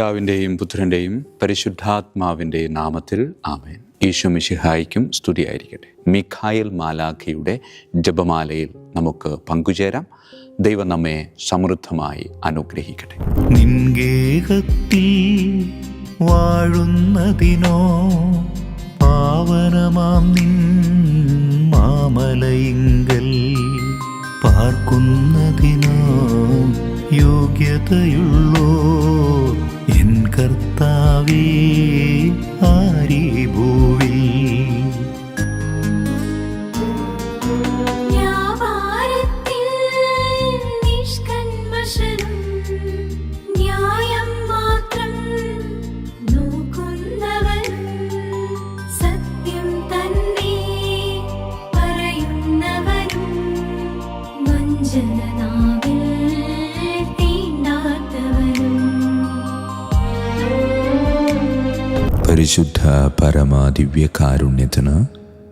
പിതാവിൻ്റെയും പുത്രൻ്റെയും പരിശുദ്ധാത്മാവിൻ്റെയും നാമത്തിൽ ആമേൻ. ഈശോ മിശിഹായ്ക്കും സ്തുതിയായിരിക്കട്ടെ. മിഖായേൽ മാലാഖയുടെ ജപമാലയിൽ നമുക്ക് പങ്കുചേരാം. ദൈവം നമ്മെ സമൃദ്ധമായി അനുഗ്രഹിക്കട്ടെ. നിൻഗേഹത്തിൽ വാഴുന്നതിനോ പാവനമാം നിൻ മാമലയിങ്കൽ പാർക്കുന്നതിനോ യോഗ്യതയുള്ളോ എൻ കർത്താവേ ആരീ ഭൂവിൽ. പരിശുദ്ധ പരമാദിവ്യകാരുണ്യത്തിന്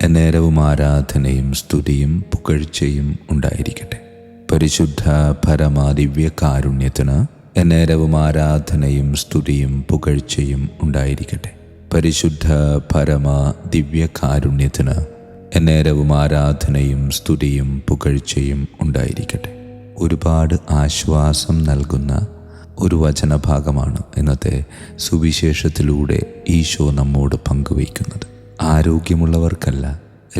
എന്നേരവും ആരാധനയും സ്തുതിയും പുകഴ്ചയും ഉണ്ടായിരിക്കട്ടെ. പരിശുദ്ധ പരമാദിവ്യകാരുണ്യത്തിന് എന്നേരവും ആരാധനയും സ്തുതിയും പുകഴ്ചയും ഉണ്ടായിരിക്കട്ടെ. പരിശുദ്ധ പരമാദിവ്യകാരുണ്യത്തിന് എന്നേരവും ആരാധനയും സ്തുതിയും പുകഴ്ചയും ഉണ്ടായിരിക്കട്ടെ. ഒരുപാട് ആശ്വാസം നൽകുന്ന ഒരു വചനഭാഗമാണ് ഇന്നത്തെ സുവിശേഷത്തിലൂടെ ഈശോ നമ്മോട് പങ്കുവയ്ക്കുന്നത്. ആരോഗ്യമുള്ളവർക്കല്ല,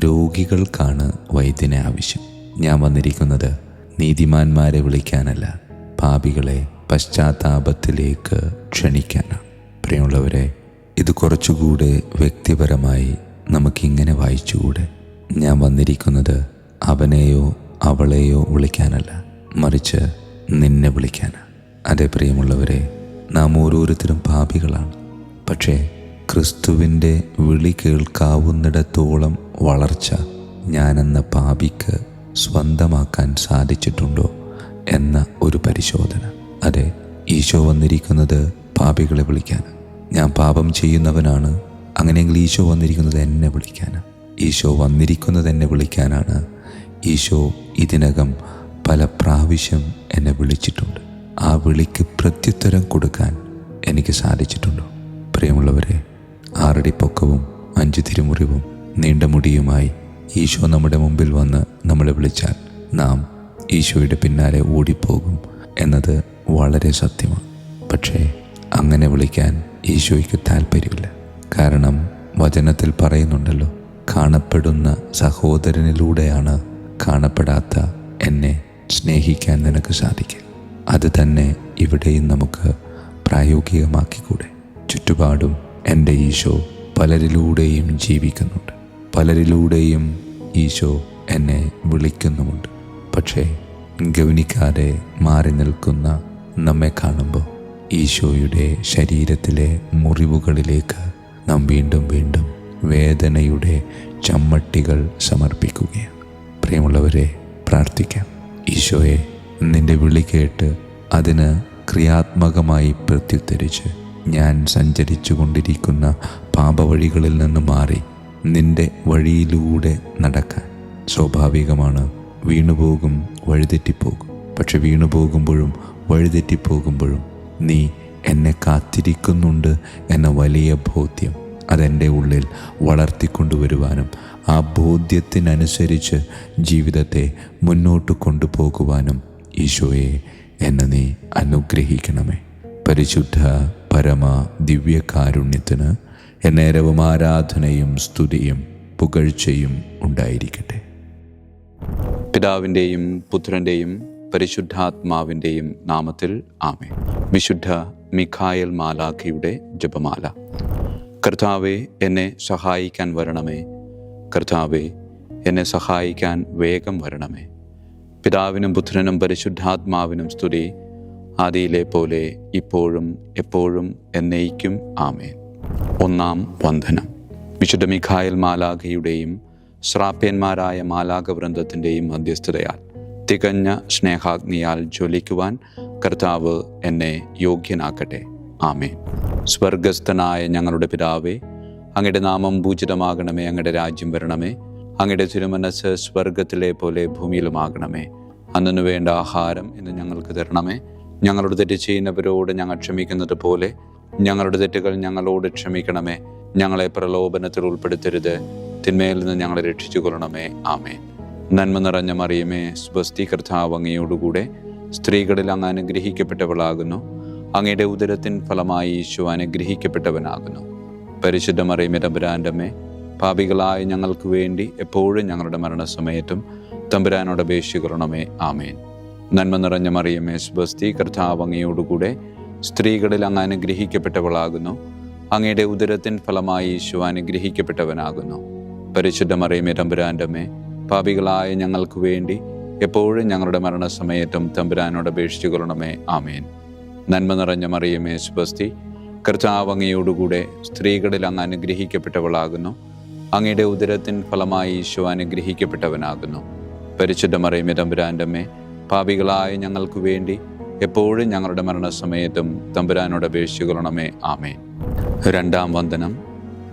രോഗികൾക്കാണ് വൈദ്യനെ ആവശ്യം. ഞാൻ വന്നിരിക്കുന്നത് നീതിമാന്മാരെ വിളിക്കാനല്ല, പാപികളെ പശ്ചാത്താപത്തിലേക്ക് ക്ഷണിക്കാനാണ്. പ്രിയമുള്ളവരെ, ഇത് കുറച്ചുകൂടെ വ്യക്തിപരമായി നമുക്കിങ്ങനെ വായിച്ചുകൂടെ? ഞാൻ വന്നിരിക്കുന്നത് അവനെയോ അവളെയോ വിളിക്കാനല്ല, മറിച്ച് നിന്നെ വിളിക്കാനാണ്. അതേ പ്രിയമുള്ളവരെ, നാം ഓരോരുത്തരും പാപികളാണ്. പക്ഷേ ക്രിസ്തുവിൻ്റെ വിളി കേൾക്കാവുന്നിടത്തോളം വളർച്ച ഞാനെന്ന പാപിക്ക് സ്വന്തമാക്കാൻ സാധിച്ചിട്ടുണ്ടോ എന്ന ഒരു പരിശോധന. അതെ, ഈശോ വന്നിരിക്കുന്നത് പാപികളെ വിളിക്കാനാണ്. ഞാൻ പാപം ചെയ്യുന്നവനാണ്, അങ്ങനെയെങ്കിൽ ഈശോ വന്നിരിക്കുന്നത് എന്നെ വിളിക്കാനാണ്. ഈശോ വന്നിരിക്കുന്നത് എന്നെ വിളിക്കാനാണ്. ഈശോ ഇതിനകം പല പ്രാവശ്യം എന്നെ വിളിച്ചിട്ടുണ്ട്. ആ വിളിക്ക് പ്രത്യുത്തരം കൊടുക്കാൻ എനിക്ക് സാധിച്ചിട്ടുണ്ടോ? പ്രിയമുള്ളവരെ, 6 അടി പൊക്കവും 5 തിരുമുറിവും നീണ്ട മുടിയുമായി ഈശോ നമ്മുടെ മുമ്പിൽ വന്ന് നമ്മളെ വിളിച്ചാൽ നാം ഈശോയുടെ പിന്നാലെ ഓടിപ്പോകും എന്നത് വളരെ സത്യമാണ്. പക്ഷേ അങ്ങനെ വിളിക്കാൻ ഈശോയ്ക്ക് താല്പര്യമില്ല. കാരണം വചനത്തിൽ പറയുന്നുണ്ടല്ലോ, കാണപ്പെടുന്ന സഹോദരനിലൂടെയാണ് കാണപ്പെടാത്ത എന്നെ സ്നേഹിക്കാൻ നിനക്ക് സാധിക്കുക. അത് തന്നെ ഇവിടെയും നമുക്ക് പ്രായോഗികമാക്കിക്കൂടെ? ചുറ്റുപാടും എൻ്റെ ഈശോ പലരിലൂടെയും ജീവിക്കുന്നുണ്ട്, പലരിലൂടെയും ഈശോ എന്നെ വിളിക്കുന്നുമുണ്ട്. പക്ഷേ ഗൗനിക്കാതെ മാറി നിൽക്കുന്ന നമ്മെ കാണുമ്പോൾ ഈശോയുടെ ശരീരത്തിലെ മുറിവുകളിലേക്ക് നാം വീണ്ടും വീണ്ടും വേദനയുടെ ചമ്മട്ടികൾ സമർപ്പിക്കുകയാണ്. പ്രിയമുള്ളവരെ, പ്രാർത്ഥിക്കാം. ഈശോയെ, നിന്റെ വിളി കേട്ട് അതിന് ക്രിയാത്മകമായി പ്രത്യുത്തരിച്ച് ഞാൻ സഞ്ചരിച്ചു കൊണ്ടിരിക്കുന്ന പാപവഴികളിൽ നിന്ന് മാറി നിന്റെ വഴിയിലൂടെ നടക്കാൻ. സ്വാഭാവികമാണ്, വീണുപോകും, വഴിതെറ്റിപ്പോകും. പക്ഷെ വീണുപോകുമ്പോഴും വഴിതെറ്റിപ്പോകുമ്പോഴും നീ എന്നെ കാത്തിരിക്കുന്നുണ്ട് എന്ന വലിയ ബോധ്യം അതെൻ്റെ ഉള്ളിൽ വളർത്തിക്കൊണ്ടുവരുവാനും ആ ബോധ്യത്തിനനുസരിച്ച് ജീവിതത്തെ മുന്നോട്ട് കൊണ്ടുപോകുവാനും ഈശോയെ എന്നെ നീ അനുഗ്രഹിക്കണമേ. പരിശുദ്ധ പരമ ദിവ്യകാരുണ്യത്തിന് എന്നേരവും ആരാധനയും സ്തുതിയും പുകഴ്ചയും ഉണ്ടായിരിക്കട്ടെ. പിതാവിൻ്റെയും പുത്രൻ്റെയും പരിശുദ്ധാത്മാവിൻ്റെയും നാമത്തിൽ ആമേൻ. വിശുദ്ധ മിഖായേൽ മാലാഖയുടെ ജപമാല. കർത്താവേ, എന്നെ സഹായിക്കാൻ വരണമേ. കർത്താവേ, എന്നെ സഹായിക്കാൻ വേഗം വരണമേ. പിതാവിനും പുത്രനും പരിശുദ്ധാത്മാവിനും സ്തുതി, ആദിയിലെ പോലെ ഇപ്പോഴും എപ്പോഴും എന്നേക്കും ആമേൻ. 1-ാം വന്ദനം. വിശുദ്ധ മിഖായേൽ മാലാഖയുടെയും ശ്രാപ്യന്മാരായ മാലാഖവൃന്ദത്തിൻ്റെയും മധ്യസ്ഥതയാൽ തികഞ്ഞ സ്നേഹാഗ്നിയാൽ ജ്വലിക്കുവാൻ കർത്താവ് എന്നെ യോഗ്യനാക്കട്ടെ. ആമേൻ. സ്വർഗസ്ഥനായ ഞങ്ങളുടെ പിതാവേ, അങ്ങയുടെ നാമം പൂജിതമാകണമേ. അങ്ങയുടെ രാജ്യം വരണമേ. അങ്ങയുടെ തിരുമനസ്സ് സ്വർഗത്തിലെ പോലെ ഭൂമിയിലുമാകണമേ. അന്നു വേണ്ട ആഹാരം ഇന്ന് ഞങ്ങൾക്ക് തരണമേ. ഞങ്ങളോട് തെറ്റ് ചെയ്യുന്നവരോട് ഞങ്ങൾ ക്ഷമിക്കുന്നത് പോലെ ഞങ്ങളുടെ തെറ്റുകൾ ഞങ്ങളോട് ക്ഷമിക്കണമേ. ഞങ്ങളെ പ്രലോഭനത്തിൽ ഉൾപ്പെടുത്തരുത്, തിന്മയിൽ നിന്ന് ഞങ്ങളെ രക്ഷിച്ചു കൊള്ളണമേ. ആമേൻ. നന്മ നിറഞ്ഞ മറിയമേ, സ്വസ്തി, കർത്താവ് അങ്ങയോടുകൂടെ സ്ത്രീകളിൽ അങ്ങ് അനുഗ്രഹിക്കപ്പെട്ടവളാകുന്നു. അങ്ങയുടെ ഉദരത്തിൻ ഫലമായി ഈശോ അനുഗ്രഹിക്കപ്പെട്ടവനാകുന്നു. പരിശുദ്ധ മറിയമേ, തമ്പുരാൻ്റെ അമ്മേ, പാപികളായ ഞങ്ങൾക്ക് വേണ്ടി എപ്പോഴും ഞങ്ങളുടെ മരണസമയത്തും തമ്പുരാനോട് അപേക്ഷിക്കണമേ. ആമേൻ. നന്മ നിറഞ്ഞ മറിയമേ, സ്വസ്തി, കർത്താവ് അങ്ങയോടുകൂടെ സ്ത്രീകളിൽ അങ്ങ് അനുഗ്രഹിക്കപ്പെട്ടവളാകുന്നു. അങ്ങയുടെ ഉദരത്തിൻ ഫലമായി ഈശോ അനുഗ്രഹിക്കപ്പെട്ടവനാകുന്നു. പരിശുദ്ധ മറിയമേ, തമ്പുരാൻ്റെ അമ്മേ, പാപികളായ ഞങ്ങൾക്ക് വേണ്ടി എപ്പോഴും ഞങ്ങളുടെ മരണസമയത്തും തമ്പുരാനോട് അപേക്ഷിച്ചുകൊള്ളണമേ. ആമേൻ. നന്മ നിറഞ്ഞ മറിയമേ, സ്വസ്തി, കർത്താവ് അങ്ങയോടുകൂടെ സ്ത്രീകളിൽ അങ്ങ് അനുഗ്രഹിക്കപ്പെട്ടവളാകുന്നു. അങ്ങയുടെ ഉദരത്തിൻ ഫലമായി ഈശോ അനുഗ്രഹിക്കപ്പെട്ടവനാകുന്നു. പരിശുദ്ധ മറിയമേ, തമ്പുരാൻ്റെ അമ്മേ, പാപികളായ ഞങ്ങൾക്ക് വേണ്ടി എപ്പോഴും ഞങ്ങളുടെ മരണസമയത്തും തമ്പുരാനോട് അപേക്ഷിച്ചുകൊള്ളണമേ. ആമേൻ. രണ്ടാം വന്ദനം.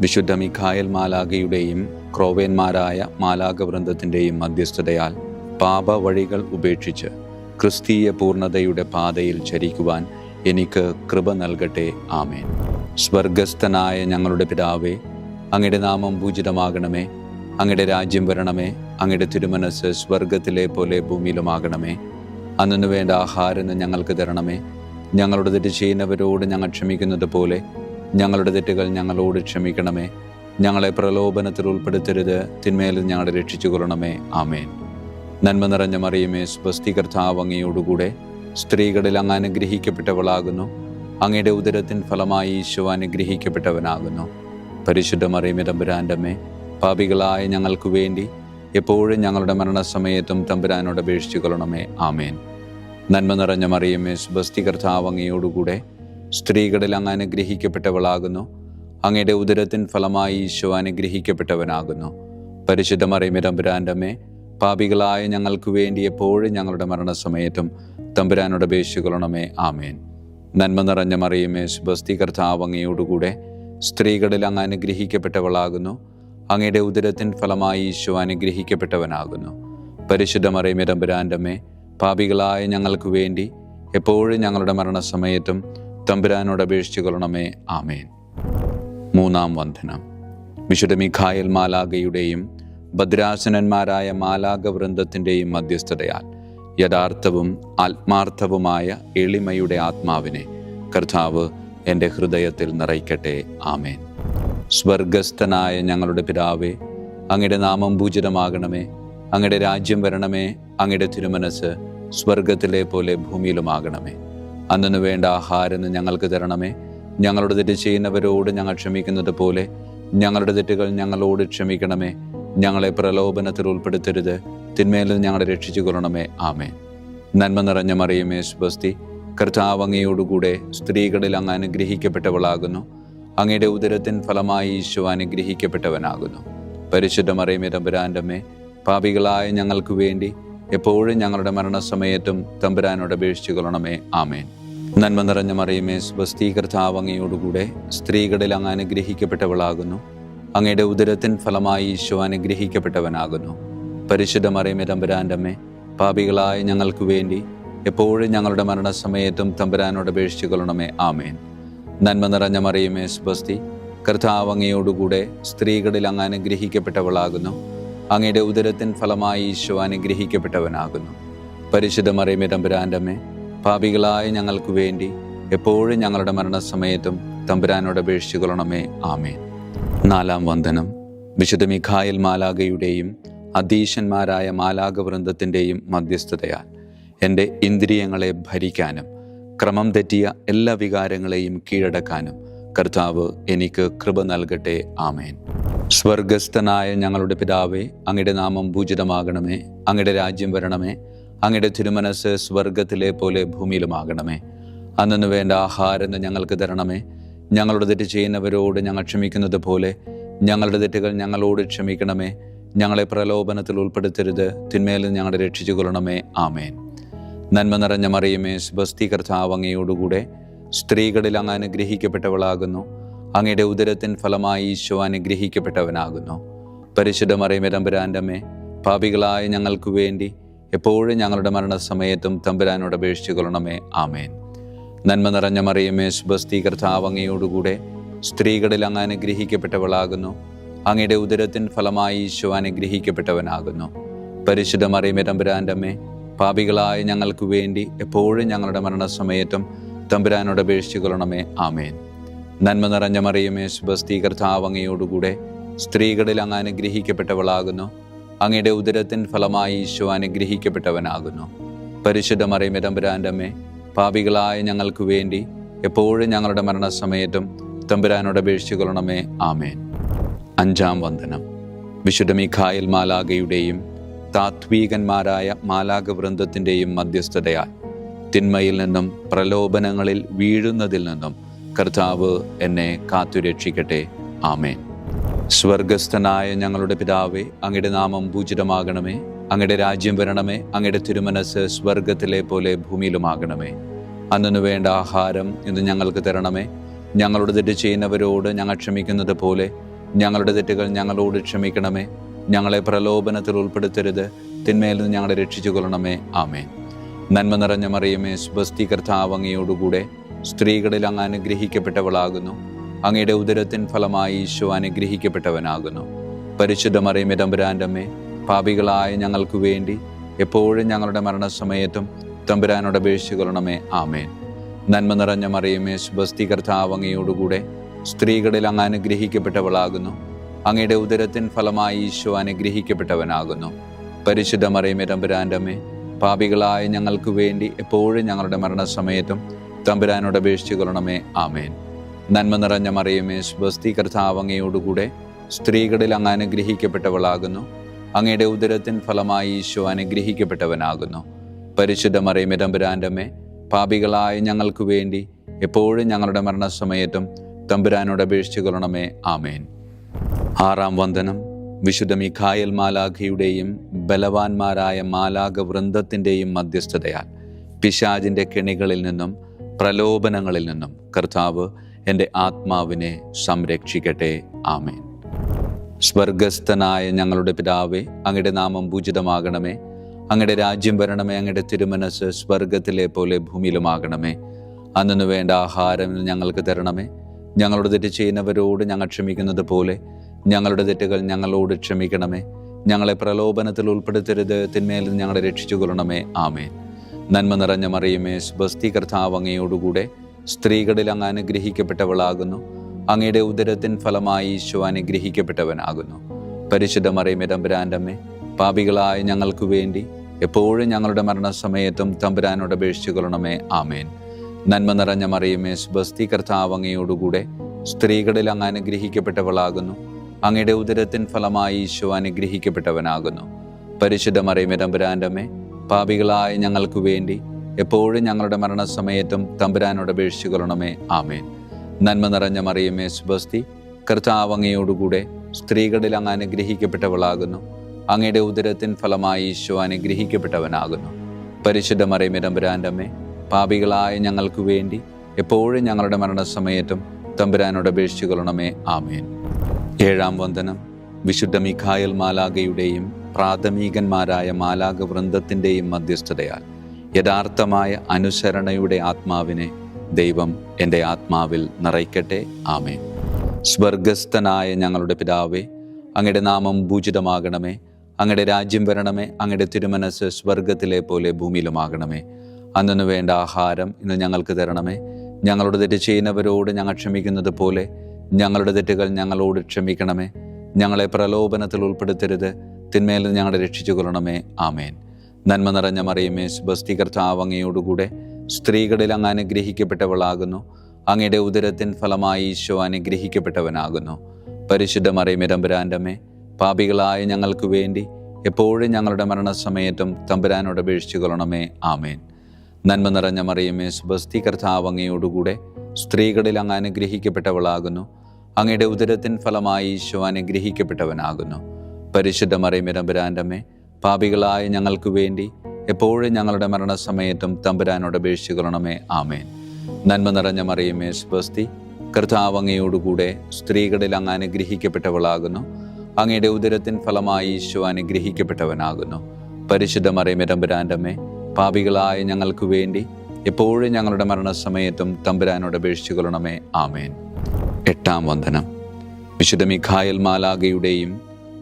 വിശുദ്ധ മിഖായേൽ മാലാഖയുടെയും ക്രോവേന്മാരായ മാലാഖവൃന്ദത്തിൻ്റെയും മധ്യസ്ഥതയാൽ പാപ വഴികൾ ഉപേക്ഷിച്ച് ക്രിസ്തീയ പൂർണ്ണതയുടെ പാതയിൽ ചരിക്കുവാൻ എനിക്ക് കൃപ നൽകട്ടെ. ആമേൻ. സ്വർഗസ്ഥനായ ഞങ്ങളുടെ പിതാവേ, അങ്ങയുടെ നാമം പൂജിതമാകണമേ. അങ്ങയുടെ രാജ്യം വരണമേ. അങ്ങയുടെ തിരുമനസ്സ് സ്വർഗത്തിലെ പോലെ ഭൂമിയിലുമാകണമേ. അന്നു വേണ്ട ആഹാരം ഞങ്ങൾക്ക് തരണമേ. ഞങ്ങളുടെ തെറ്റ് ചെയ്യുന്നവരോട് ഞങ്ങൾ ക്ഷമിക്കുന്നത് പോലെ ഞങ്ങളുടെ തെറ്റുകൾ ഞങ്ങളോട് ക്ഷമിക്കണമേ. ഞങ്ങളെ പ്രലോഭനത്തിൽ ഉൾപ്പെടുത്തരുത്, തിന്മയിൽ ഞങ്ങളെ രക്ഷിച്ചു കൊള്ളണമേ. ആമേൻ. നന്മ നിറഞ്ഞ മറിയമേ, സ്വസ്തി, കർത്താവ് അങ്ങയോടുകൂടെ സ്ത്രീകളിൽ അങ്ങ് അനുഗ്രഹിക്കപ്പെട്ടവളാകുന്നു. അങ്ങയുടെ ഉദരത്തിൻ ഫലമായി ഈശോ അനുഗ്രഹിക്കപ്പെട്ടവനാകുന്നു. പരിശുദ്ധ മറിയമേ, തമ്പുരാൻ്റെ അമ്മേ, പാപികളായ ഞങ്ങൾക്ക് വേണ്ടി എപ്പോഴും ഞങ്ങളുടെ മരണസമയത്തും തമ്പുരാനോട് അപേക്ഷിച്ചു കൊള്ളണമേ. ആമേൻ. നന്മ നിറഞ്ഞ മറിയമേ, സ്വസ്തി, കർത്താവ് അങ്ങയോടുകൂടെ സ്ത്രീകളിൽ അങ്ങ് അനുഗ്രഹിക്കപ്പെട്ടവളാകുന്നു. അങ്ങയുടെ ഉദരത്തിൻ ഫലമായി ഈശോ അനുഗ്രഹിക്കപ്പെട്ടവനാകുന്നു. പരിശുദ്ധ മറിയമേ, തമ്പുരാൻ്റെ അമ്മേ, പാപികളായ ഞങ്ങൾക്ക് വേണ്ടി എപ്പോഴും ഞങ്ങളുടെ മരണസമയത്തും തമ്പുരാനോട് അപേക്ഷിച്ചു കൊള്ളണമേ. ആമേൻ. നന്മ നിറഞ്ഞ മറിയമേ, സ്വസ്തി, കർത്താവ് അങ്ങയോടുകൂടെ സ്ത്രീകളിൽ അങ്ങ് അനുഗ്രഹിക്കപ്പെട്ടവളാകുന്നു. അങ്ങയുടെ ഉദരത്തിൻ ഫലമായി ഈശോ അനുഗ്രഹിക്കപ്പെട്ടവനാകുന്നു. പരിശുദ്ധ മറിയമേ, തമ്പുരാൻ്റെ അമ്മേ, പാപികളായ ഞങ്ങൾക്ക് വേണ്ടി എപ്പോഴും ഞങ്ങളുടെ മരണസമയത്തും തമ്പുരാനോട് അപേക്ഷിച്ചു കൊള്ളണമേ. ആമേൻ. മൂന്നാം വന്ദനം. വിശുദ്ധ മിഖായേൽ മാലാഖയുടെയും ഭദ്രാസനന്മാരായ മാലാഖവൃന്ദത്തിൻ്റെയും മധ്യസ്ഥതയാൽ യഥാർത്ഥവും ആത്മാർത്ഥവുമായ എളിമയുടെ ആത്മാവിനെ കർത്താവ് എൻ്റെ ഹൃദയത്തിൽ നിറയ്ക്കട്ടെ. ആമേൻ. സ്വർഗസ്ഥനായ ഞങ്ങളുടെ പിതാവേ, അങ്ങയുടെ നാമം പൂജിതമാകണമേ. അങ്ങയുടെ രാജ്യം വരണമേ. അങ്ങയുടെ തിരുമനസ്സ് സ്വർഗത്തിലെ പോലെ ഭൂമിയിലുമാകണമേ. അന്നു വേണ്ട ആഹാരം ഞങ്ങൾക്ക് തരണമേ. ഞങ്ങളുടെ തെറ്റ് ചെയ്യുന്നവരോട് ഞങ്ങൾ ക്ഷമിക്കുന്നത് പോലെ ഞങ്ങളുടെ തെറ്റുകൾ ഞങ്ങളോട് ക്ഷമിക്കണമേ. ഞങ്ങളെ പ്രലോഭനത്തിൽ ഉൾപ്പെടുത്തരുത്, തിന്മയിൽ നിന്ന് ഞങ്ങളെ രക്ഷിച്ചു കൊള്ളണമേ. ആമേൻ. നന്മ നിറഞ്ഞ മറിയമേ, സ്വസ്തി, കർത്താവ് അങ്ങയോടുകൂടെ സ്ത്രീകളിൽ അങ്ങ് അനുഗ്രഹിക്കപ്പെട്ടവളാകുന്നു. അങ്ങയുടെ ഉദരത്തിൻ ഫലമായി ഈശോ അനുഗ്രഹിക്കപ്പെട്ടവനാകുന്നു. പരിശുദ്ധ മറിയമേ, തമ്പുരാൻ്റെ അമ്മേ, പാപികളായ ഞങ്ങൾക്ക് വേണ്ടി എപ്പോഴും ഞങ്ങളുടെ മരണസമയത്തും തമ്പുരാനോട് അപേക്ഷിച്ചു കൊള്ളണമേ. ആമേൻ. നന്മ നിറഞ്ഞ മറിയമേ, സ്വസ്തി, കർത്താവ് അങ്ങയോടുകൂടെ സ്ത്രീകളിൽ അങ്ങ് അനുഗ്രഹിക്കപ്പെട്ടവളാകുന്നു. അങ്ങയുടെ ഉദരത്തിൻ ഫലമായി ഈശോ അനുഗ്രഹിക്കപ്പെട്ടവനാകുന്നു. പരിശുദ്ധ മറിയമേ, തമ്പുരാൻ്റെ അമ്മേ, പാപികളായ ഞങ്ങൾക്ക് വേണ്ടി എപ്പോഴും ഞങ്ങളുടെ മരണസമയത്തും തമ്പുരാനോട് അപേക്ഷിച്ചു കൊള്ളണമേ. ആമേൻ. നന്മ നിറഞ്ഞ മറിയമേ, സ്വസ്തി, കർത്താവ് അങ്ങയോടുകൂടെ സ്ത്രീകളിൽ അങ്ങ് അനുഗ്രഹിക്കപ്പെട്ടവളാകുന്നു. അങ്ങയുടെ ഉദരത്തിൻ ഫലമായി ഈശോ അനുഗ്രഹിക്കപ്പെട്ടവനാകുന്നു. പരിശുദ്ധ മറിയമേ, തമ്പുരാൻ്റെ അമ്മേ, പാപികളായ ഞങ്ങൾക്ക് വേണ്ടി എപ്പോഴും ഞങ്ങളുടെ മരണസമയത്തും തമ്പുരാനോട് അപേക്ഷിച്ചു കൊള്ളണമേ. ആമേൻ. നാലാം വന്ദനം. വിശുദ്ധ മിഖായേൽ മാലാഖയുടെയും അധീശന്മാരായ മാലാഖവൃന്ദത്തിൻ്റെയും മധ്യസ്ഥതയാൽ എൻ്റെ ഇന്ദ്രിയങ്ങളെ ഭരിക്കാനും ക്രമം തെറ്റിയ എല്ലാ വികാരങ്ങളെയും കീഴടക്കാനും കർത്താവ് എനിക്ക് കൃപ നൽകട്ടെ. ആമേൻ. സ്വർഗസ്ഥനായ ഞങ്ങളുടെ പിതാവേ, അങ്ങയുടെ നാമം പൂജിതമാകണമേ. അങ്ങയുടെ രാജ്യം വരണമേ. അങ്ങയുടെ തിരുമനസ്സ് സ്വർഗത്തിലെ പോലെ ഭൂമിയിലുമാകണമേ. അന്നു വേണ്ട ആഹാരം ഞങ്ങൾക്ക് തരണമേ. ഞങ്ങളുടെ തെറ്റ് ചെയ്യുന്നവരോട് ഞങ്ങൾ ക്ഷമിക്കുന്നത് പോലെ ഞങ്ങളുടെ തെറ്റുകൾ ഞങ്ങളോട് ക്ഷമിക്കണമേ. ഞങ്ങളെ പ്രലോഭനത്തിൽ ഉൾപ്പെടുത്തരുത്, തിന്മയിൽ ഞങ്ങളെ രക്ഷിച്ചു കൊള്ളണമേ. ആമേൻ. നന്മ നിറഞ്ഞ മറിയമേ, സ്വസ്തി, കർത്താവ് അങ്ങയോടുകൂടെ സ്ത്രീകളിൽ അങ്ങ് അനുഗ്രഹിക്കപ്പെട്ടവളാകുന്നു. അങ്ങയുടെ ഉദരത്തിൻ ഫലമായി ഈശോ അനുഗ്രഹിക്കപ്പെട്ടവനാകുന്നു. പരിശുദ്ധ മറിയമേ, തമ്പുരാൻ്റെ അമ്മേ, പാപികളായ ഞങ്ങൾക്ക് വേണ്ടി എപ്പോഴും ഞങ്ങളുടെ മരണസമയത്തും തമ്പുരാനോട് അപേക്ഷിച്ചു കൊള്ളണമേ. ആമേൻ. നന്മ നിറഞ്ഞ മറിയമേ സ്വസ്തി, കർത്താവ് അങ്ങയോടുകൂടെ സ്ത്രീകളിൽ അങ്ങ് അനുഗ്രഹിക്കപ്പെട്ടവളാകുന്നു. അങ്ങയുടെ ഉദരത്തിൻ ഫലമായി ഈശോ അനുഗ്രഹിക്കപ്പെട്ടവനാകുന്നു. പരിശുദ്ധ മറിയമേ തമ്പുരാൻ്റെ അമ്മേ, പാപികളായ ഞങ്ങൾക്ക് വേണ്ടി എപ്പോഴും ഞങ്ങളുടെ മരണസമയത്തും തമ്പുരാനോട് അപേക്ഷിച്ചു കൊള്ളണമേ. ആമേൻ. നന്മ നിറഞ്ഞ മറിയമേ സ്വസ്തി, കർത്താവ് അങ്ങയോടുകൂടെ സ്ത്രീകളിൽ അങ്ങ് അനുഗ്രഹിക്കപ്പെട്ടവളാകുന്നു. അങ്ങയുടെ ഉദരത്തിൻ ഫലമായി ഈശോ അനുഗ്രഹിക്കപ്പെട്ടവനാകുന്നു. പരിശുദ്ധ മറിയമേ തമ്പുരാൻ്റെ അമ്മേ, പാപികളായ ഞങ്ങൾക്ക് വേണ്ടി എപ്പോഴും ഞങ്ങളുടെ മരണസമയത്തും തമ്പുരാനോട് അപേക്ഷിച്ചു കൊള്ളണമേ. ആമേൻ. അഞ്ചാം വന്ദനം. വിശുദ്ധ മിഖായേൽ മാലാഖയുടെയും താത്വീകന്മാരായ മാലാഖ വൃന്ദത്തിൻ്റെയും മധ്യസ്ഥതയാൽ തിന്മയിൽ നിന്നും പ്രലോഭനങ്ങളിൽ വീഴുന്നതിൽ നിന്നും കർത്താവ് എന്നെ കാത്തുരക്ഷിക്കട്ടെ. ആമേൻ. സ്വർഗസ്ഥനായ ഞങ്ങളുടെ പിതാവേ, അങ്ങയുടെ നാമം പൂജിതമാകണമേ. അങ്ങയുടെ രാജ്യം വരണമേ. അങ്ങയുടെ തിരുമനസ് സ്വർഗത്തിലെ പോലെ ഭൂമിയിലുമാകണമേ. അന്നു വേണ്ട ആഹാരം ഇന്ന് ഞങ്ങൾക്ക് തരണമേ. ഞങ്ങളുടെ തെറ്റ് ചെയ്യുന്നവരോട് ഞങ്ങൾ ക്ഷമിക്കുന്നത് പോലെ ഞങ്ങളുടെ തെറ്റുകൾ ഞങ്ങളോട് ക്ഷമിക്കണമേ. ഞങ്ങളെ പ്രലോഭനത്തിൽ ഉൾപ്പെടുത്തരുത്, തിന്മയിൽ നിന്ന് ഞങ്ങളെ രക്ഷിച്ചു കൊള്ളണമേ. ആമേൻ. നന്മ നിറഞ്ഞ മറിയമേ സ്വസ്തി, കർത്താവ് അങ്ങയോടുകൂടെ സ്ത്രീകളിൽ അങ്ങ് അനുഗ്രഹിക്കപ്പെട്ടവളാകുന്നു. അങ്ങയുടെ ഉദരത്തിൻ ഫലമായി ഈശോ അനുഗ്രഹിക്കപ്പെട്ടവനാകുന്നു. പരിശുദ്ധ മറിയമേ തമ്പുരാൻ്റെ അമ്മേ, പാപികളായ ഞങ്ങൾക്ക് വേണ്ടി എപ്പോഴും ഞങ്ങളുടെ മരണസമയത്തും തമ്പുരാനോട് അപേക്ഷിച്ചു കൊള്ളണമേ. ആമേൻ. നന്മ നിറഞ്ഞ മറിയമേ സ്വസ്തി, കർത്താവ് അങ്ങയോടുകൂടെ സ്ത്രീകളിൽ അങ്ങ് അനുഗ്രഹിക്കപ്പെട്ടവളാകുന്നു. അങ്ങയുടെ ഉദരത്തിൻ ഫലമായി ഈശോ അനുഗ്രഹിക്കപ്പെട്ടവനാകുന്നു. പരിശുദ്ധ മറിയമേ തമ്പുരാൻ്റെ അമ്മേ, പാപികളായ ഞങ്ങൾക്ക് വേണ്ടി എപ്പോഴും ഞങ്ങളുടെ മരണസമയത്തും തമ്പുരാനോട് അപേക്ഷിച്ചു കൊള്ളണമേ. ആമേൻ. നന്മ നിറഞ്ഞ മറിയമേ സ്വസ്തി, കർത്താവ് അങ്ങയോടുകൂടെ സ്ത്രീകളിൽ അങ്ങ് അനുഗ്രഹിക്കപ്പെട്ടവളാകുന്നു. അങ്ങയുടെ ഉദരത്തിൻ ഫലമായി ഈശോ അനുഗ്രഹിക്കപ്പെട്ടവനാകുന്നു. പരിശുദ്ധ മറിയമേ തമ്പുരാൻ്റെ അമ്മേ, പാപികളായ ഞങ്ങൾക്ക് വേണ്ടി എപ്പോഴും ഞങ്ങളുടെ മരണസമയത്തും തമ്പുരാനോട് അപേക്ഷിച്ചു കൊള്ളണമേ. ആമേൻ. ആറാം വന്ദനം. വിശുദ്ധ മിഖായേൽ മാലാഖയുടെയും ബലവാന്മാരായ മാലാഖ വൃന്ദത്തിൻ്റെയും മധ്യസ്ഥതയാൽ പിശാചിൻ്റെ കെണികളിൽ നിന്നും പ്രലോഭനങ്ങളിൽ നിന്നും കർത്താവ് എൻ്റെ ആത്മാവിനെ സംരക്ഷിക്കട്ടെ. ആമേൻ. സ്വർഗസ്ഥനായ ഞങ്ങളുടെ പിതാവേ, അങ്ങയുടെ നാമം പൂജിതമാകണമേ. അങ്ങയുടെ രാജ്യം വരണമേ. അങ്ങയുടെ തിരുമനസ് സ്വർഗത്തിലെ പോലെ ഭൂമിയിലുമാകണമേ. അന്നു വേണ്ട ആഹാരം ഞങ്ങൾക്ക് തരണമേ. ഞങ്ങളുടെ തെറ്റ് ചെയ്യുന്നവരോട് ഞങ്ങൾ ക്ഷമിക്കുന്നത് പോലെ ഞങ്ങളുടെ തെറ്റുകൾ ഞങ്ങളോട് ക്ഷമിക്കണമേ. ഞങ്ങളെ പ്രലോഭനത്തിൽ ഉൾപ്പെടുത്തരുത്, തിന്മയിൽ നിന്ന് ഞങ്ങളെ രക്ഷിച്ചു കൊള്ളണമേ. ആമേൻ. നന്മ നിറഞ്ഞ മറിയമേ സ്വസ്തി, കർത്താവ് അങ്ങയോടുകൂടെ സ്ത്രീകളിൽ അങ്ങ് അനുഗ്രഹിക്കപ്പെട്ടവളാകുന്നു. അങ്ങയുടെ ഉദരത്തിൻ ഫലമായി ഈശോ അനുഗ്രഹിക്കപ്പെട്ടവനാകുന്നു. പരിശുദ്ധ മറിയമേ തമ്പുരാൻ്റെ അമ്മേ, പാപികളായ ഞങ്ങൾക്ക് വേണ്ടി എപ്പോഴും ഞങ്ങളുടെ മരണസമയത്തും തമ്പുരാനോട് അപേക്ഷിച്ചു കൊള്ളണമേ. ആമേൻ. നന്മ നിറഞ്ഞ മറിയമേ സ്വസ്തി, കർത്താവ് അങ്ങയോടുകൂടെ സ്ത്രീകളിൽ അങ്ങ് അനുഗ്രഹിക്കപ്പെട്ടവളാകുന്നു. അങ്ങയുടെ ഉദരത്തിൻ ഫലമായി ഈശോ അനുഗ്രഹിക്കപ്പെട്ടവനാകുന്നു. പരിശുദ്ധ മറിയമേ തമ്പുരാൻ്റെ അമ്മേ, പാപികളായ ഞങ്ങൾക്ക് വേണ്ടി എപ്പോഴും ഞങ്ങളുടെ മരണസമയത്തും തമ്പുരാനോട് അപേക്ഷിച്ചു കൊള്ളണമേ. ആമേൻ. നന്മ നിറഞ്ഞ മറിയമേ സ്വസ്തി, കർത്താവ് അങ്ങയോടുകൂടെ സ്ത്രീകളിൽ അങ്ങ് അനുഗ്രഹിക്കപ്പെട്ടവളാകുന്നു. അങ്ങയുടെ ഉദരത്തിൻ ഫലമായി ഈശോ അനുഗ്രഹിക്കപ്പെട്ടവനാകുന്നു. പരിശുദ്ധ മറിയമേ തമ്പുരാൻ്റെ അമ്മേ, പാപികളായ ഞങ്ങൾക്ക് വേണ്ടി എപ്പോഴും ഞങ്ങളുടെ മരണസമയത്തും തമ്പുരാനോട് അപേക്ഷിച്ചു കൊള്ളണമേ. ആമേൻ. ഏഴാം വന്ദനം. വിശുദ്ധ മിഖായേൽ മാലാഖയുടെയും പ്രാഥമികന്മാരായ മാലാഖ വൃന്ദത്തിൻ്റെയും മധ്യസ്ഥതയാൽ യഥാർത്ഥമായ അനുസരണയുടെ ആത്മാവിനെ ദൈവം എൻ്റെ ആത്മാവിൽ നിറയ്ക്കട്ടെ. ആമേൻ. സ്വർഗസ്ഥനായ ഞങ്ങളുടെ പിതാവേ, അങ്ങയുടെ നാമം പൂജിതമാകണമേ. അങ്ങയുടെ രാജ്യം വരണമേ. അങ്ങയുടെ തിരുമനസ് സ്വർഗത്തിലെ പോലെ ഭൂമിയിലുമാകണമേ. അന്നു വേണ്ട ആഹാരം ഇന്ന് ഞങ്ങൾക്ക് തരണമേ. ഞങ്ങളുടെ തെറ്റ് ചെയ്യുന്നവരോട് ഞങ്ങൾ ക്ഷമിക്കുന്നത് പോലെ ഞങ്ങളുടെ തെറ്റുകൾ ഞങ്ങളോട് ക്ഷമിക്കണമേ. ഞങ്ങളെ പ്രലോഭനത്തിൽ ഉൾപ്പെടുത്തരുത്, തിന്മയിൽ നിന്ന് ഞങ്ങളെ രക്ഷിച്ചു കൊള്ളണമേ. ആമേൻ. നന്മ നിറഞ്ഞ മറിയമേ സ്വസ്തി, കർത്താവ് അങ്ങയോടുകൂടെ സ്ത്രീകളിൽ അങ്ങ് അനുഗ്രഹിക്കപ്പെട്ടവളാകുന്നു. അങ്ങയുടെ ഉദരത്തിൻ ഫലമായി ഈശോ അനുഗ്രഹിക്കപ്പെട്ടവനാകുന്നു. പരിശുദ്ധ മറിയമേ തമ്പുരാൻ്റെ അമ്മേ, പാപികളായ ഞങ്ങൾക്ക് വേണ്ടി എപ്പോഴും ഞങ്ങളുടെ മരണസമയത്തും തമ്പുരാനോട് അപേക്ഷിച്ചു കൊള്ളണമേ. ആമേൻ. നന്മ നിറഞ്ഞ മറിയമേ സ്വസ്തി, കർത്താവ് അങ്ങയോടുകൂടെ സ്ത്രീകളിൽ അങ്ങ് അനുഗ്രഹിക്കപ്പെട്ടവളാകുന്നു. അങ്ങയുടെ ഉദരത്തിൻ ഫലമായി ഈശോ അനുഗ്രഹിക്കപ്പെട്ടവനാകുന്നു. പരിശുദ്ധ മറിയമേ തമ്പുരാൻ്റെ അമ്മേ, പാപികളായ ഞങ്ങൾക്ക് വേണ്ടി എപ്പോഴും ഞങ്ങളുടെ മരണസമയത്തും തമ്പുരാനോട് അപേക്ഷിച്ചു കൊള്ളണമേ. ആമേൻ. നന്മ നിറഞ്ഞ മറിയമേ സ്വസ്തി, കർത്താവ് അങ്ങയോടുകൂടെ സ്ത്രീകളിൽ അങ്ങ് അനുഗ്രഹിക്കപ്പെട്ടവളാകുന്നു. അങ്ങയുടെ ഉദരത്തിൻ ഫലമായി ഈശോ അനുഗ്രഹിക്കപ്പെട്ടവനാകുന്നു. പരിശുദ്ധ മറിയമേ തമ്പുരാൻ്റെ അമ്മേ, പാപികളായ ഞങ്ങൾക്ക് വേണ്ടി എപ്പോഴും ഞങ്ങളുടെ മരണസമയത്തും തമ്പുരാനോട് അപേക്ഷിച്ചു കൊള്ളണമേ. ആമേൻ. 8-ാം വന്ദനം. വിശുദ്ധ മിഖായേൽ മാലാഖയുടെയും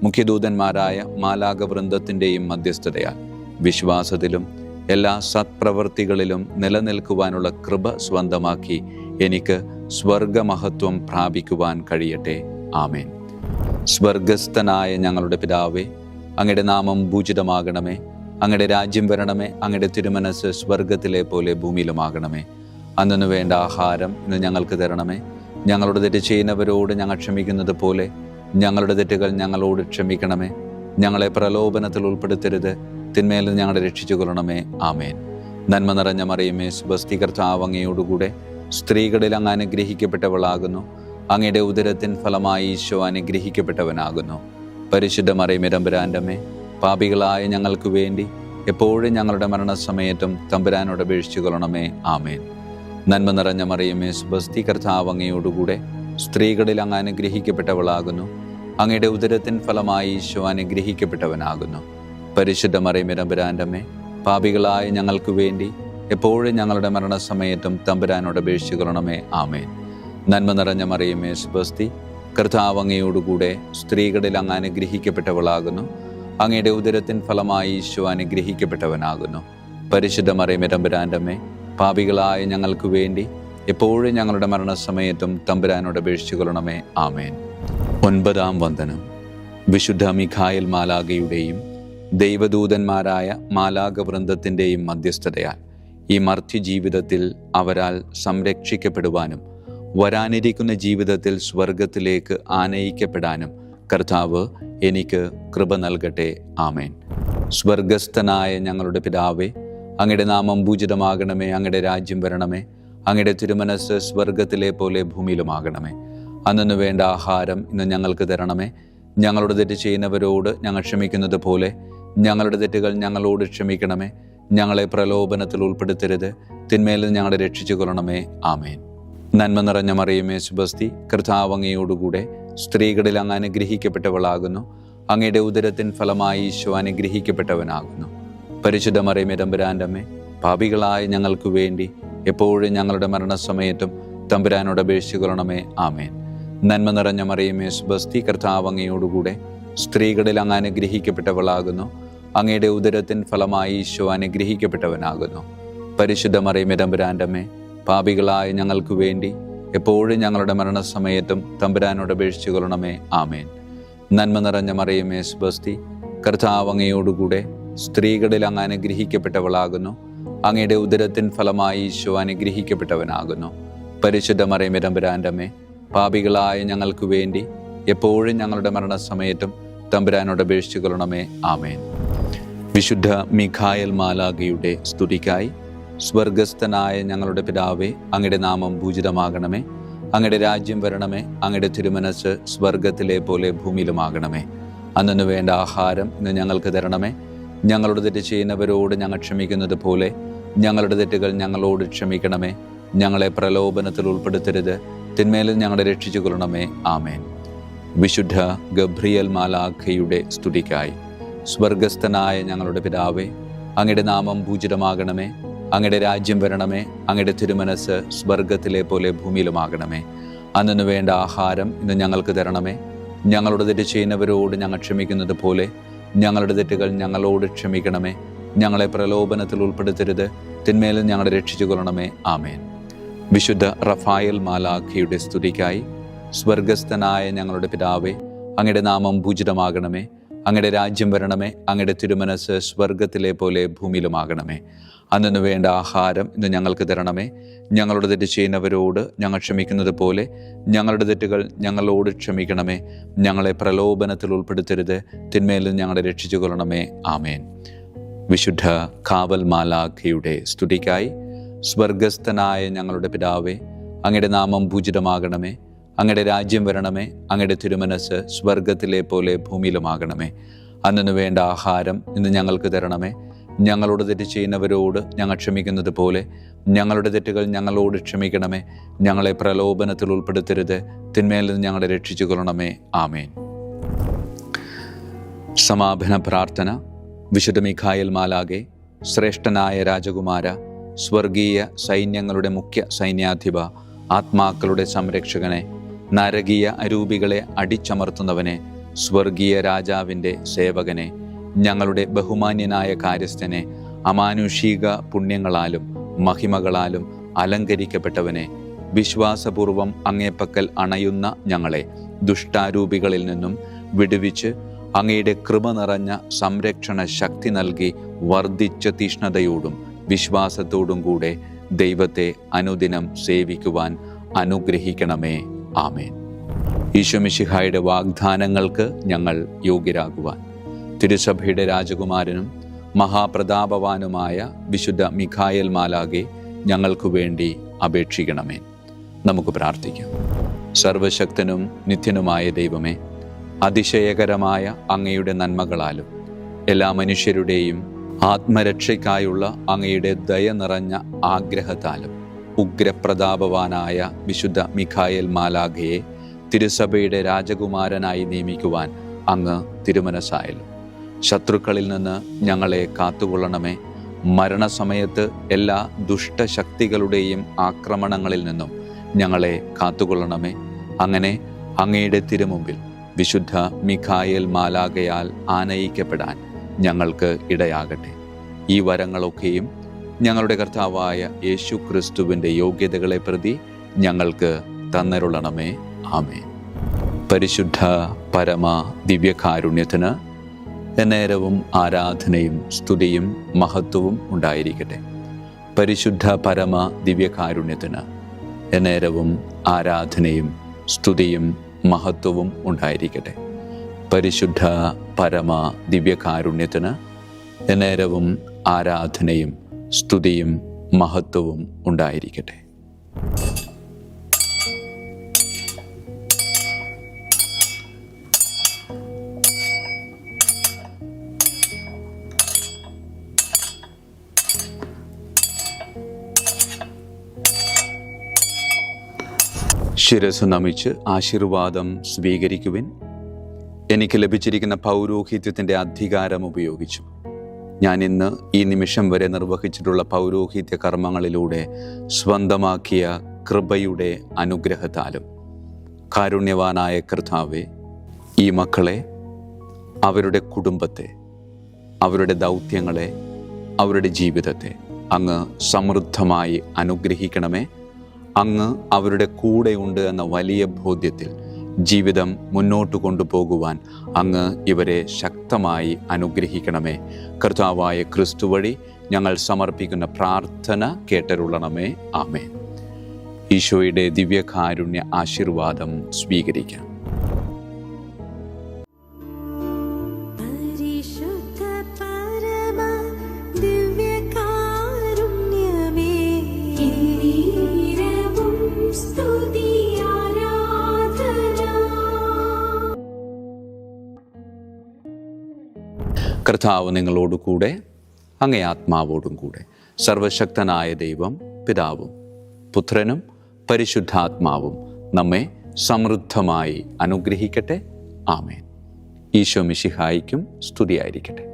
മുഖ്യദൂതന്മാരായ മാലാഖ വൃന്ദത്തിൻ്റെയും മധ്യസ്ഥതയാൽ വിശ്വാസത്തിലും എല്ലാ സത്പ്രവൃത്തികളിലും നിലനിൽക്കുവാനുള്ള കൃപ സ്വന്തമാക്കി എനിക്ക് സ്വർഗമഹത്വം പ്രാപിക്കുവാൻ കഴിയട്ടെ. ആമേൻ. സ്വർഗസ്ഥനായ ഞങ്ങളുടെ പിതാവേ, അങ്ങയുടെ നാമം പൂജിതമാകണമേ. അങ്ങയുടെ രാജ്യം വരണമേ. അങ്ങയുടെ തിരുമനസ് സ്വർഗത്തിലെ പോലെ ഭൂമിയിലുമാകണമേ. അന്നു വേണ്ട ആഹാരം ഇന്ന് ഞങ്ങൾക്ക് തരണമേ. ഞങ്ങളുടെ തെറ്റ് ചെയ്യുന്നവരോട് ഞങ്ങൾ ക്ഷമിക്കുന്നത് പോലെ ഞങ്ങളുടെ തെറ്റുകൾ ഞങ്ങളോട് ക്ഷമിക്കണമേ. ഞങ്ങളെ പ്രലോഭനത്തിൽ ഉൾപ്പെടുത്തരുത്, തിന്മയിൽ നിന്ന് ഞങ്ങളെ രക്ഷിച്ചു കൊള്ളണമേ. ആമേൻ. നന്മ നിറഞ്ഞ മറിയമേ, സ്വസ്തി, കർത്താവ് അങ്ങയോടുകൂടെ സ്ത്രീകളിൽ അങ്ങ് അനുഗ്രഹിക്കപ്പെട്ടവളാകുന്നു. അങ്ങയുടെ ഉദരത്തിൻ ഫലമായി ഈശോ അനുഗ്രഹിക്കപ്പെട്ടവനാകുന്നു. പരിശുദ്ധ മറിയമേ, തമ്പുരാന്റെ അമ്മേ, പാപികളായ ഞങ്ങൾക്ക് വേണ്ടി എപ്പോഴും ഞങ്ങളുടെ മരണസമയത്തും തമ്പുരാനോട് അപേക്ഷിച്ചു കൊള്ളണമേ. ആമേൻ. നന്മ നിറഞ്ഞ മറിയമേ, സ്വസ്തി, കർത്താവ് അങ്ങയോടുകൂടെ സ്ത്രീകളിൽ അങ്ങ് അനുഗ്രഹിക്കപ്പെട്ടവളാകുന്നു. അങ്ങയുടെ ഉദരത്തിൻ ഫലമായി ഈശോ അനുഗ്രഹിക്കപ്പെട്ടവനാകുന്നു. പരിശുദ്ധ മറിയമേ, തമ്പുരാന്റെ അമ്മേ, പാപികളായ ഞങ്ങൾക്ക് വേണ്ടി എപ്പോഴും ഞങ്ങളുടെ മരണസമയത്തും തമ്പുരാനോട് അപേക്ഷിച്ചു കൊള്ളണമേ. ആമേൻ. നന്മ നിറഞ്ഞ മറിയമേ, സ്വസ്തി, കർത്താവ് അങ്ങയോടുകൂടെ സ്ത്രീകളിൽ അങ്ങ് അനുഗ്രഹിക്കപ്പെട്ടവളാകുന്നു. അങ്ങയുടെ ഉദരത്തിൻ ഫലമായി ഈശോ അനുഗ്രഹിക്കപ്പെട്ടവനാകുന്നു. പരിശുദ്ധ മറിയമേ, തമ്പുരാന്റെ അമ്മേ, പാപികളായ ഞങ്ങൾക്ക് വേണ്ടി എപ്പോഴും ഞങ്ങളുടെ മരണസമയത്തും തമ്പുരാനോട് അപേക്ഷിച്ചു കൊള്ളണമേ. ആമേൻ. 9-ാം വന്ദനം. വിശുദ്ധ മിഖായേൽ മാലാഖയുടെയും ദൈവദൂതന്മാരായ മാലാഖ വൃന്ദത്തിൻ്റെയും മധ്യസ്ഥതയാൽ ഈ മർത്യ ജീവിതത്തിൽ അവരാൽ സംരക്ഷിക്കപ്പെടുവാനും വരാനിരിക്കുന്ന ജീവിതത്തിൽ സ്വർഗത്തിലേക്ക് ആനയിക്കപ്പെടാനും കർത്താവ് എനിക്ക് കൃപ നൽകട്ടെ. ആമേൻ. സ്വർഗസ്ഥനായ ഞങ്ങളുടെ പിതാവേ, അങ്ങയുടെ നാമം പൂജിതമാകണമേ. അങ്ങയുടെ രാജ്യം വരണമേ. അങ്ങയുടെ തിരുമനസ് സ്വർഗത്തിലെ പോലെ ഭൂമിയിലുമാകണമേ. അന്നു വേണ്ട ആഹാരം ഇന്ന് ഞങ്ങൾക്ക് തരണമേ. ഞങ്ങളുടെ തെറ്റ് ചെയ്യുന്നവരോട് ഞങ്ങൾ ക്ഷമിക്കുന്നത് പോലെ ഞങ്ങളുടെ തെറ്റുകൾ ഞങ്ങളോട് ക്ഷമിക്കണമേ. ഞങ്ങളെ പ്രലോഭനത്തിൽ ഉൾപ്പെടുത്തരുത്, തിന്മയിൽ നിന്ന് ഞങ്ങളെ രക്ഷിച്ചു കൊള്ളണമേ. ആമേൻ. നന്മ നിറഞ്ഞ മറിയമേ, സ്വസ്തി, കർത്താവ് അങ്ങയോടുകൂടെ സ്ത്രീകളിൽ അങ്ങ് അനുഗ്രഹിക്കപ്പെട്ടവളാകുന്നു. അങ്ങയുടെ ഉദരത്തിൻ ഫലമായി ഈശോ അനുഗ്രഹിക്കപ്പെട്ടവനാകുന്നു. പരിശുദ്ധ മറിയമേ, തമ്പുരാന്റെ അമ്മേ, പാപികളായ ഞങ്ങൾക്ക് വേണ്ടി എപ്പോഴും ഞങ്ങളുടെ മരണസമയത്തും തമ്പുരാനോട് അപേക്ഷിച്ചു കൊള്ളണമേ. ആമേൻ. നന്മ നിറഞ്ഞ മറിയമേ, സ്വസ്തി, കർത്താവ് അങ്ങയോടുകൂടെ സ്ത്രീകളിൽ അങ്ങ് അനുഗ്രഹിക്കപ്പെട്ടവളാകുന്നു. അങ്ങയുടെ ഉദരത്തിൻ ഫലമായി ഈശോ അനുഗ്രഹിക്കപ്പെട്ടവനാകുന്നു. പരിശുദ്ധ മറിയമേ, തമ്പുരാന്റെ അമ്മേ, പാപികളായ ഞങ്ങൾക്ക് വേണ്ടി എപ്പോഴും ഞങ്ങളുടെ മരണസമയത്തും തമ്പുരാനോട് അപേക്ഷിച്ചു കൊള്ളണമേ. ആമേൻ. നന്മ നിറഞ്ഞ മറിയമേ, സ്വസ്തി, കർത്താവ് അങ്ങയോടുകൂടെ സ്ത്രീകളിൽ അങ്ങ് അനുഗ്രഹിക്കപ്പെട്ടവളാകുന്നു. അങ്ങയുടെ ഉദരത്തിൻ ഫലമായി ഈശോ അനുഗ്രഹിക്കപ്പെട്ടവനാകുന്നു. പരിശുദ്ധ മറിയമേ, തമ്പുരാന്റെ അമ്മേ, പാപികളായ ഞങ്ങൾക്ക് വേണ്ടി എപ്പോഴും ഞങ്ങളുടെ മരണസമയത്തും തമ്പുരാനോട് അപേക്ഷിച്ചു കൊള്ളണമേ. ആമേൻ. വിശുദ്ധ മിഖായേൽ മാലാഖയുടെ സ്തുതിക്കായി സ്വർഗസ്ഥനായ ഞങ്ങളുടെ പിതാവേ, അങ്ങയുടെ നാമം പൂജിതമാകണമേ. അങ്ങയുടെ രാജ്യം വരണമേ. അങ്ങയുടെ തിരുമനസ് സ്വർഗത്തിലെ പോലെ ഭൂമിയിലുമാകണമേ. അന്നു വേണ്ട ആഹാരം ഇന്ന് ഞങ്ങൾക്ക് തരണമേ. ഞങ്ങളുടെ തെറ്റ് ചെയ്യുന്നവരോട് ഞങ്ങൾ ക്ഷമിക്കുന്നത് പോലെ ഞങ്ങളുടെ തെറ്റുകൾ ഞങ്ങളോട് ക്ഷമിക്കണമേ. ഞങ്ങളെ പ്രലോഭനത്തിൽ ഉൾപ്പെടുത്തരുത്, തിന്മയിൽ ഞങ്ങളെ രക്ഷിച്ചു കൊള്ളണമേ. ആമേൻ. വിശുദ്ധ ഗബ്രിയേൽ മാലാഖയുടെ സ്തുതിക്കായി സ്വർഗസ്ഥനായ ഞങ്ങളുടെ പിതാവേ, അങ്ങയുടെ നാമം പൂജിതമാകണമേ. അങ്ങയുടെ രാജ്യം വരണമേ. അങ്ങയുടെ തിരുമനസ് സ്വർഗത്തിലെ പോലെ ഭൂമിയിലുമാകണമേ. അന്നു വേണ്ട ആഹാരം ഇന്ന് ഞങ്ങൾക്ക് തരണമേ. ഞങ്ങളുടെ തെറ്റ് ചെയ്യുന്നവരോട് ഞങ്ങൾ ക്ഷമിക്കുന്നത് പോലെ ഞങ്ങളുടെ തെറ്റുകൾ ഞങ്ങളോട് ക്ഷമിക്കണമേ. ഞങ്ങളെ പ്രലോഭനത്തിൽ ഉൾപ്പെടുത്തരുത്, തിന്മയിൽ ഞങ്ങളെ രക്ഷിച്ചു കൊള്ളണമേ. ആമേൻ. വിശുദ്ധ റഫായേൽ മാലാഖയുടെ സ്തുതിക്കായി സ്വർഗസ്ഥനായ ഞങ്ങളുടെ പിതാവേ, അങ്ങയുടെ നാമം പൂജിതമാകണമേ. അങ്ങയുടെ രാജ്യം വരണമേ. അങ്ങയുടെ തിരുമനസ് സ്വർഗത്തിലെ പോലെ ഭൂമിയിലുമാകണമേ. അന്നു വേണ്ട ആഹാരം ഇന്ന് ഞങ്ങൾക്ക് തരണമേ. ഞങ്ങളുടെ തെറ്റ് ചെയ്യുന്നവരോട് ഞങ്ങൾ ക്ഷമിക്കുന്നത് പോലെ ഞങ്ങളുടെ തെറ്റുകൾ ഞങ്ങളോട് ക്ഷമിക്കണമേ. ഞങ്ങളെ പ്രലോഭനത്തിൽ ഉൾപ്പെടുത്തരുത്, തിന്മയിൽ ഞങ്ങളെ രക്ഷിച്ചു കൊള്ളണമേ. ആമേൻ. വിശുദ്ധ കാവൽ മാലാഖയുടെ സ്തുതിക്കായി സ്വർഗസ്ഥനായ ഞങ്ങളുടെ പിതാവേ, അങ്ങയുടെ നാമം പൂജിതമാകണമേ. അങ്ങയുടെ രാജ്യം വരണമേ. അങ്ങയുടെ തിരുമനസ് സ്വർഗത്തിലെ പോലെ ഭൂമിയിലുമാകണമേ. അന്നു വേണ്ട ആഹാരം ഇന്ന് ഞങ്ങൾക്ക് തരണമേ. ഞങ്ങളോട് തെറ്റ് ചെയ്യുന്നവരോട് ഞങ്ങൾ ക്ഷമിക്കുന്നത് പോലെ ഞങ്ങളുടെ തെറ്റുകൾ ഞങ്ങളോട് ക്ഷമിക്കണമേ. ഞങ്ങളെ പ്രലോഭനത്തിൽ ഉൾപ്പെടുത്തരുത്, തിന്മയിൽ നിന്ന് ഞങ്ങളെ രക്ഷിച്ചു കൊള്ളണമേ. ആമേൻ. സമാപന പ്രാർത്ഥന. വിശുദ്ധ മിഖായേൽ മാലാഖേ, ശ്രേഷ്ഠനായ രാജകുമാര, സ്വർഗീയ സൈന്യങ്ങളുടെ മുഖ്യ സൈന്യാധിപ, ആത്മാക്കളുടെ സംരക്ഷകനെ, നരകീയ അരൂപികളെ അടിച്ചമർത്തുന്നവനെ, സ്വർഗീയ രാജാവിൻ്റെ സേവകനെ, ഞങ്ങളുടെ ബഹുമാന്യനായ കാര്യസ്ഥനെ, അമാനുഷിക പുണ്യങ്ങളാലും മഹിമകളാലും അലങ്കരിക്കപ്പെട്ടവനെ, വിശ്വാസപൂർവം അങ്ങേപ്പക്കൽ അണയുന്ന ഞങ്ങളെ ദുഷ്ടാരൂപികളിൽ നിന്നും വിടുവിച്ച് അങ്ങയുടെ കൃപ നിറഞ്ഞ സംരക്ഷണ ശക്തി നൽകി വർദ്ധിച്ച തീഷ്ണതയോടും വിശ്വാസത്തോടും കൂടെ ദൈവത്തെ അനുദിനം സേവിക്കുവാൻ അനുഗ്രഹിക്കണമേ. ആമേൻ. ഈശോ മിശിഹായുടെ വാഗ്ദാനങ്ങൾക്ക് ഞങ്ങൾ യോഗ്യരാകുവാൻ തിരുസഭയുടെ രാജകുമാരനും മഹാപ്രതാപവാനുമായ വിശുദ്ധ മിഖായേൽ മാലാഖെ ഞങ്ങൾക്ക് വേണ്ടി അപേക്ഷിക്കണമേ. നമുക്ക് പ്രാർത്ഥിക്കാം. സർവശക്തനും നിത്യനുമായ ദൈവമേ, അതിശയകരമായ അങ്ങയുടെ നന്മകളാലും എല്ലാ മനുഷ്യരുടെയും ആത്മരക്ഷയ്ക്കായുള്ള അങ്ങയുടെ ദയ നിറഞ്ഞ ആഗ്രഹത്താലും ഉഗ്രപ്രതാപവാനായ വിശുദ്ധ മിഖായേൽ മാലാഖയെ തിരുസഭയുടെ രാജകുമാരനായി നിയമിക്കുവാൻ അങ്ങ് തിരുമനസ്സായല്ലോ. ശത്രുക്കളിൽ നിന്ന് ഞങ്ങളെ കാത്തുകൊള്ളണമേ. മരണസമയത്ത് എല്ലാ ദുഷ്ടശക്തികളുടെയും ആക്രമണങ്ങളിൽ നിന്നും ഞങ്ങളെ കാത്തുകൊള്ളണമേ. അങ്ങനെ അങ്ങയുടെ തിരുമുമ്പിൽ വിശുദ്ധ മിഖായേൽ മാലാഖയാൽ ആനയിക്കപ്പെടാൻ ഞങ്ങൾക്ക് ഇടയാകട്ടെ. ഈ വരങ്ങളൊക്കെയും ഞങ്ങളുടെ കർത്താവായ യേശു ക്രിസ്തുവിൻ്റെ യോഗ്യതകളെ പ്രതി ഞങ്ങൾക്ക് തന്നരുളണമേ. ആമേൻ. പരിശുദ്ധ പരമ ദിവ്യകാരുണ്യത്തിന് എന്നേരവും ആരാധനയും സ്തുതിയും മഹത്വവും ഉണ്ടായിരിക്കട്ടെ. പരിശുദ്ധ പരമ ദിവ്യകാരുണ്യത്തിന് എന്നേരവും ആരാധനയും സ്തുതിയും മഹത്വവും ഉണ്ടായിരിക്കട്ടെ. പരിശുദ്ധ പരമ ദിവ്യകാരുണ്യത്തിന് എന്നേരവും ആരാധനയും സ്തുതിയും മഹത്വവും ഉണ്ടായിരിക്കട്ടെ. ശിരസ് നമിച്ച് ആശീർവാദം സ്വീകരിക്കുവിൻ. എനിക്ക് ലഭിച്ചിരിക്കുന്ന പൗരോഹിത്യത്തിൻ്റെ അധികാരം ഉപയോഗിച്ചു ഞാൻ ഇന്ന് ഈ നിമിഷം വരെ നിർവഹിച്ചിട്ടുള്ള പൗരോഹിത്യ കർമ്മങ്ങളിലൂടെ സ്വന്തമാക്കിയ കൃപയുടെ അനുഗ്രഹത്താലും കാരുണ്യവാനായ കർത്താവേ, ഈ മക്കളെ, അവരുടെ കുടുംബത്തെ, അവരുടെ ദൗത്യങ്ങളെ, അവരുടെ ജീവിതത്തെ അങ്ങ് സമൃദ്ധമായി അനുഗ്രഹിക്കണമേ. അങ്ങ് അവരുടെ കൂടെയുണ്ട് എന്ന വലിയ ബോധ്യത്തിൽ ജീവിതം മുന്നോട്ട് കൊണ്ടുപോകുവാൻ അങ്ങ് ഇവരെ ശക്തമായി അനുഗ്രഹിക്കണമേ. കർത്താവായ ക്രിസ്തു വഴി ഞങ്ങൾ സമർപ്പിക്കുന്ന പ്രാർത്ഥന കേട്ടരുളണമേ. ആമേൻ. ഈശോയുടെ ദിവ്യകാരുണ്യ ആശീർവാദം സ്വീകരിക്കാം. കർത്താവ് നിങ്ങളോട് കൂടെ, അങ്ങേ ആത്മാവോടും കൂടെ. സർവശക്തനായ ദൈവം പിതാവും പുത്രനും പരിശുദ്ധാത്മാവും നമ്മെ സമൃദ്ധമായി അനുഗ്രഹിക്കട്ടെ. ആമേൻ. ഈശോ മിശിഹായിക്കും സ്തുതിയായിരിക്കട്ടെ.